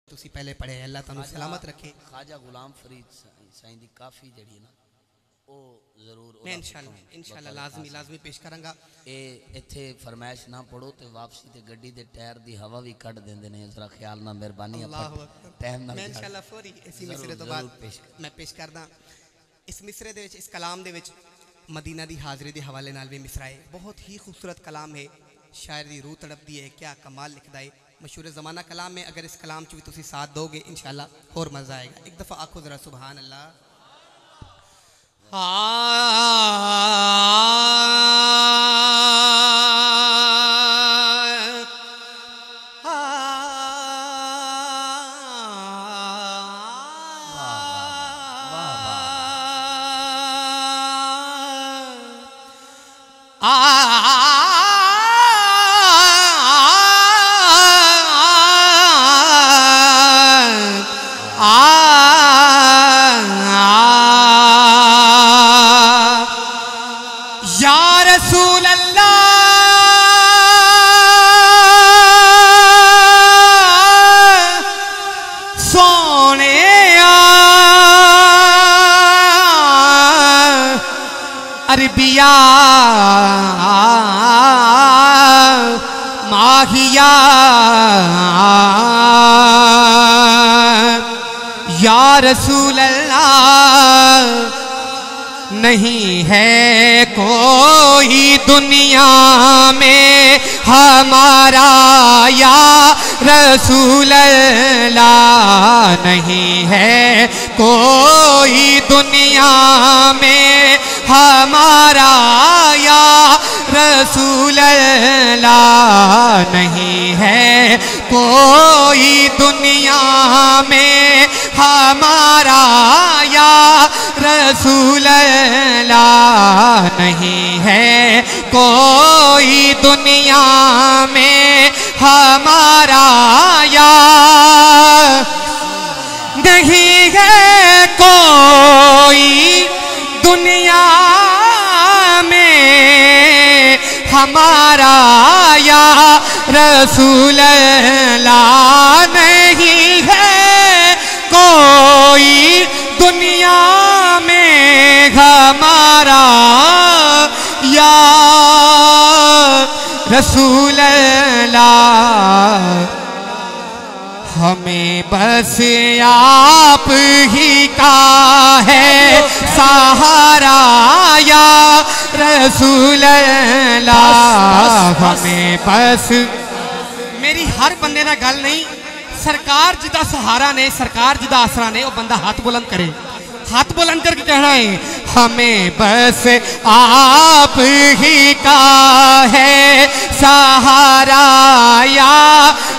तुसी पहले पढ़े अल्लाह तुहानू सलामत रखे। ख्वाजा गुलाम फरीद साईं दी काफ़ी जड़ी ना ओ जरूर मैं इंशाल्लाह लाजमी पेश करांगा। ए इत्थे फरमाइश ना पढ़ो ते वापसी ते गड्डी दे टायर दी हवा भी कट देंदे ने, जरा ख्याल ना मेहरबानी टाइम ना। मैं इंशाल्लाह फौरी इसी मिसरे तो बाद मैं पेश करदा। इस मिसरे दे विच इस कलाम दे विच मदीना दी हाज़री दे हवाले नाल भी मिसरा है। बहुत ही खूबसूरत कलाम है, शायर दी रूह तड़पदी है, क्या कमाल लिखदा है। मशहूर ज़माना कलाम में अगर इस कलाम च भी तुसी साथ दोगे इंशाल्लाह और मज़ा आएगा। एक दफ़ा आखो ज़रा सुभान अल्लाह। अरबिया माहिया या रसूल अल्लाह, नहीं है कोई दुनिया में हमारा या रसूल अल्लाह, नहीं है कोई दुनिया में हमारा या रसूल अल्लाह, नहीं है कोई दुनिया में हमारा या रसूल अल्लाह, नहीं है कोई दुनिया में हमारा या, नहीं है कोई दुनिया में हमारा या रसूल अल्लाह, नहीं है कोई दुनिया में हमारा या रसूल अल्लाह, हमें बस आप ही का है सहारा या रसूल अल्लाह, हमें बस। मेरी हर बंदे ना गल नहीं, सरकार जिदा सहारा ने, सरकार जिदा आसरा ने, वो बंदा हाथ बुलंद करे, हाथ बुलंद करके कहना है हमें बस आप ही का है सहारा या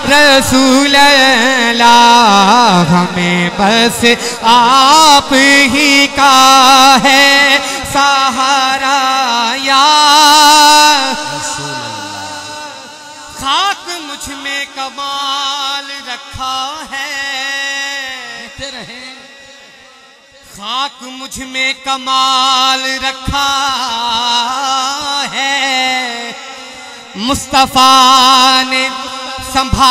रसूल अल्लाह, हमें बस आप ही का है सहारा या रसूल अल्लाह। खाक मुझ में कमाल रखा है, रहे खाक मुझ में कमाल रखा है, मुस्तफा ने संभाल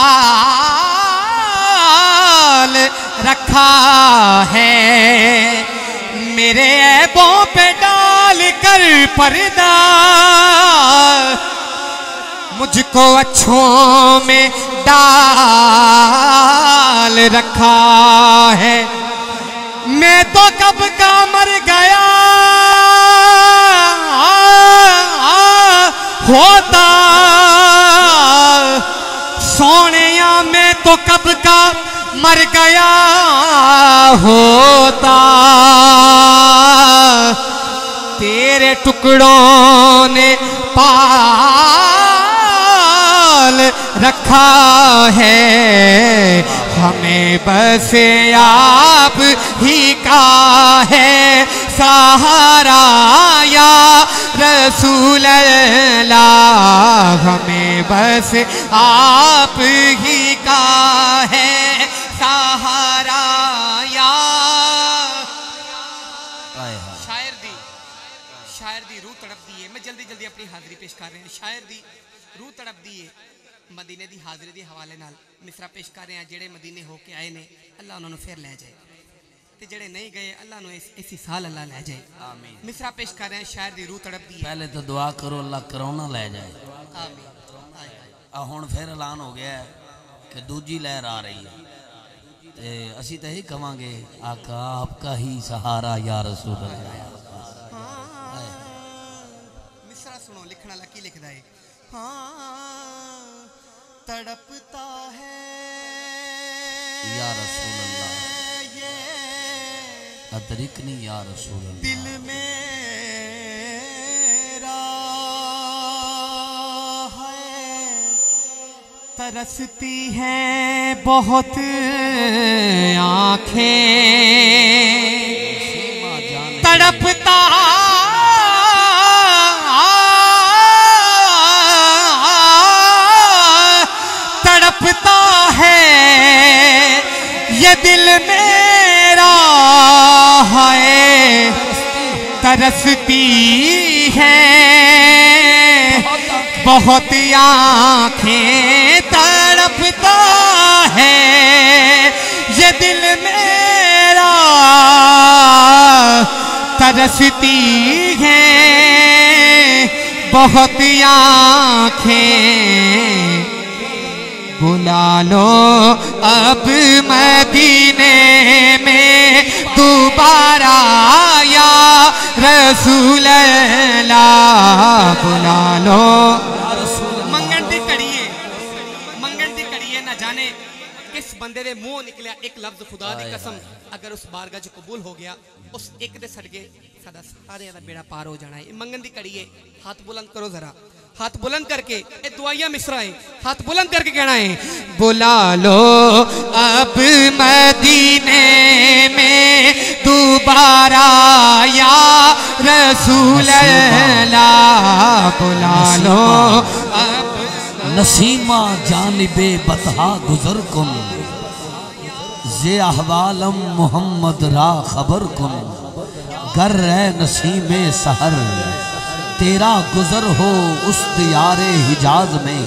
रखा है, मेरे ऐबों पे डाल कर पर्दा मुझको अच्छों में डाल रखा है, मैं तो कब का मर गया होता, सोनिया मैं तो कब का मर गया होता, तेरे टुकड़ों ने पाल रखा है, हमें बस आप ही का है सहारा या रसूल अल्लाह, हमें बस आप ही का है सहारा या। शायर दी रूह तड़पदी है। मैं जल्दी जल्दी अपनी हाजिरी पेश कर रहे हैं। शायर दी रूह तड़पदी है, मदीने की हाज़री के हवाले नाल मिसरा पेश कर रहे हैं। जेड़े मदीने होके आए ने अल्लाह उन्होंने फिर लै जाए, ते जेड़े नहीं गए अल्लाह नु इसी साल अल्लाह लै जाए। आमीन। मिसरा पेश कर रहे हैं, शायर दी रूह तड़पदी है। पहले तो दुआ करो अल्लाह कोरोना लै जाए। आमीन। हुण फिर ऐलान हो गया है कि दूजी लहर आ रही है, ते असी तो यही कहांगे आका आपका ही सहारा या रसूल अल्लाह। मिसरा सुनो, लिखना वाला की लिखदा है। हाँ तड़पता है या रसूल अल्लाह, ये अदरिकनी या रसूल अल्लाह, दिल मेरा है, तरसती हैं बहुत आँखें, तड़पता तड़पता है ये दिल मेरा है, तरसती है बहुत आँखें, तड़पता है ये दिल मेरा, तरसती है बहुत आँखें। बुला लो अब मदीने में दोबारा या रसूल अल्लाह, बुला लो। मंगन दी कड़ी है, मंगन दी कड़ी है, ना जाने किस बंदे दे मुंह निकलिया एक लफ्ज खुदा दी कसम, अगर उस बारगाह च कबूल हो गया उस एक दे सदके साडा सारे दा बेड़ा पार हो जाना है। मंगन दी कड़ी है। हाथ बुलंद करो जरा, हाथ बुलंद करके, ये दुआया मिसरा है, हाथ बुलंद करके कहना है, बुला लो अब मदीने में दोबारा या रसूल अल्लाह, बुला लो अब। नसीमा जानिबे बतहा गुजर कुन, जे अहवालम मोहम्मद रा खबर कुन, गर है नसीमे सहर तेरा गुजर हो उस दियारे हिजाज में,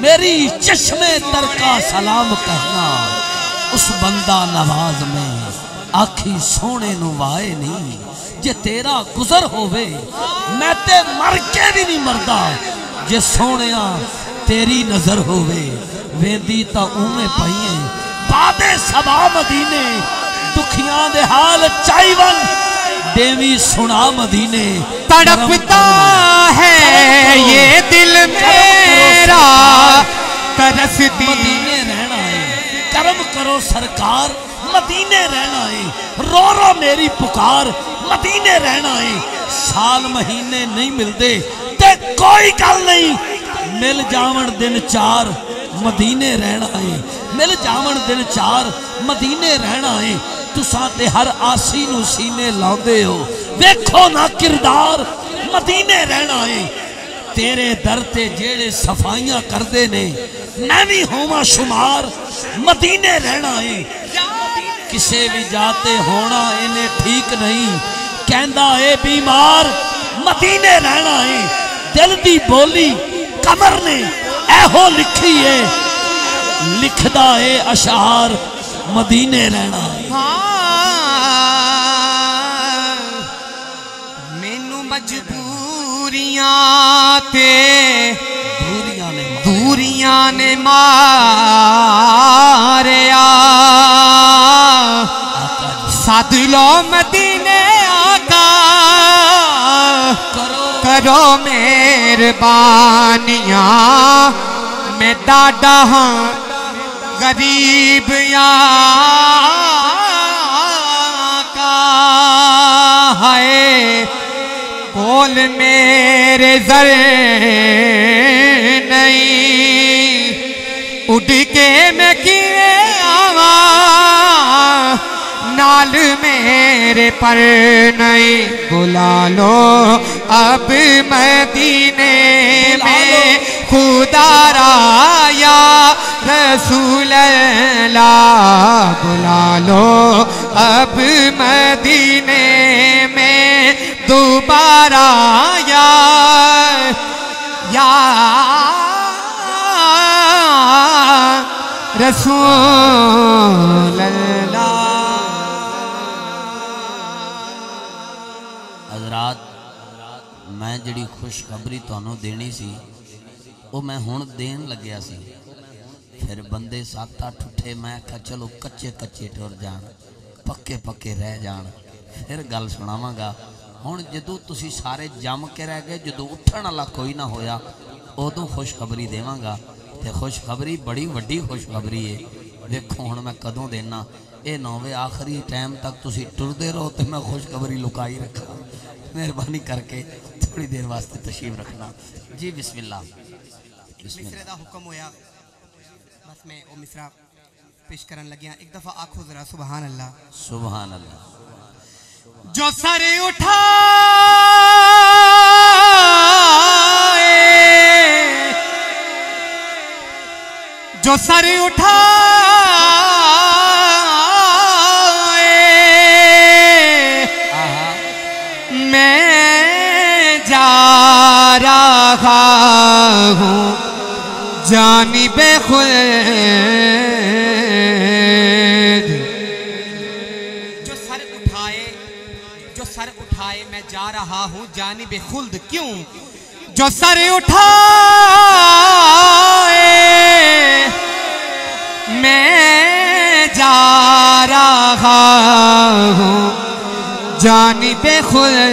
मेरी चश्मे तर का सलाम कहना उस बंदा नवाज में, आखी सोने नु वाए नहीं जे तेरा गुजर होवे, मैं ते मर के भी नहीं मरदा जे सोनिया तेरी नजर होवे। वेंदी ता उमें पईए बादे सबा मदीने, दुखियां दे हाल चाईवन देवी सुना मदीने, तड़पता है ये दिल मेरा, तरसती। मदीने रहना है, कर्म करो सरकार, मदीने रहना है, रो रो मेरी पुकार, मदीने रहना है। साल महीने नहीं मिलते ते कोई गल नहीं, मिल जावन दिन चार मदीने रहना है, मिल जावन दिन चार मदीने रहना है। तुसा ते हर आसी नू सीने लाउंदे हो, देखो ना किरदार मदीने रहना है। तेरे दर ते जेड़े सफाइयां करदे ने मैं भी होवा शुमार, मदीने रहना है। किसे भी जाते होना इन्हें ठीक नहीं, कहंदा ए बीमार मदीने रहना है। दिल दी बोली कमर ने ऐहो लिखी है, लिखदा है अशार मदीने रहना है। मैनू मजबूरियां ते दूरियां ने मारिया, सद लो मदीने आका, करो मेहरबानियां, मैं डाडा हाँ गरीब का है, बोल मेरे जर नहीं, उड़ के मैं किए आवा, नाल मेरे पर नहीं। बुला लो अब मदीने में खुदा राया रसूल अल्लाह, बुला लो अब मदीने में दोबारा या रसूल अल्लाह। हजरात मैं जिहड़ी खुशखबरी तुहानू देनी सी वो मैं हुण देन लग्या सी, फिर बंदे 7-8 उठे, मैं आख्या चलो कच्चे कच्चे टुर जान, पक्के पक्के रह जान, फिर गल सुनावांगा। हुण जदों तुसीं सारे जम के रह गए, जदों उठण वाला कोई ना होया, उदों खुशखबरी देवांगा। ते खुशखबरी बड़ी वड्डी खुशखबरी है। देखो हुण मैं कदों देना, ये 9 वजे आखिरी टाइम तक तुसीं टुरदे रहो तो मैं खुशखबरी लुकाई रखा। मेहरबानी करके थोड़ी देर वास्ते तशरीफ रखना जी। बिस्मिल्लाह। मिसरे दा हुक्म होया, बस मैं वो मिसरा पेश करन लग्या। एक दफा आखो जरा सुभान अल्लाह। सुभान अल्लाह। जो सर उठाए, जो सर उठाए, मैं जा रहा हूँ जानिबे खुल्द। जो सर उठाए मैं जा रहा हूँ जानिबे खुल्द। क्यों? जो सर उठाए मैं जा रहा हूँ जानिबे खुल्द।